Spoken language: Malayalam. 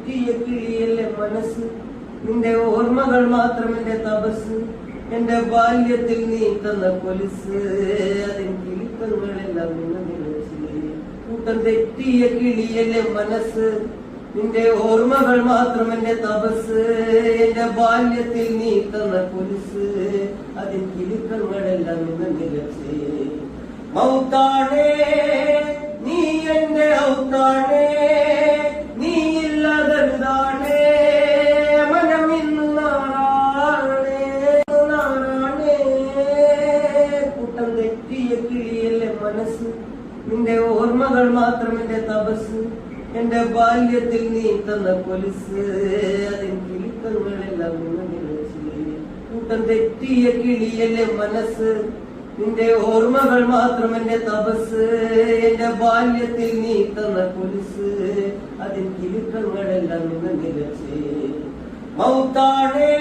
തെറ്റിയ കിളിയല്ലേ മനസ്സ്, നിന്റെ ഓർമ്മകൾ മാത്രം എന്റെ തപസ്. എന്റെ ബാല്യത്തിൽ നീ തന്ന കൊലുസ്, അതിൻ കിളിക്കങ്ങളെല്ലാം നിന്ന് നിലച്ച്. കൂട്ടം തെറ്റിയ കിളിയല്ലേ മനസ്സ്, നിന്റെ ഓർമ്മകൾ മാത്രം എന്റെ തപസ്. എന്റെ ബാല്യത്തിൽ നീ തന്ന കൊലുസ്, അതിൻ കിളിക്കങ്ങളെല്ലാം നിന്ന് നിലച്ച്. മൗത്താണേ നീ എന്റെ ഔത്താണേ, നീ ഇല്ലാതെന്താണേ മനം ഇന്നു നാറാണേ നാറാണേ. കൂട്ടം തെറ്റിയ കിളിയല്ലേ മനസ്സ്, നിന്റെ ഓർമ്മകൾ മാത്രം എന്റെ തപസ്. എന്റെ ബാല്യത്തിൽ നീ തന്ന കൊലുസ്, അതിൻ കിളിക്കങ്ങളെല്ലാം നിന്ന് നിലച്ച്. കൂട്ടം തെറ്റിയ കിളിയല്ലേ മനസ്സ്, നിന്റെ ഓർമ്മകൾ മാത്രം എന്റെ തപസ്. എന്റെ ബാല്യത്തിൽ നീ തന്ന കൊലുസ്, അതിൻ കിലുക്കങ്ങളെല്ലാം നിന്ന് നിലച്ച്. മൗത്താണേ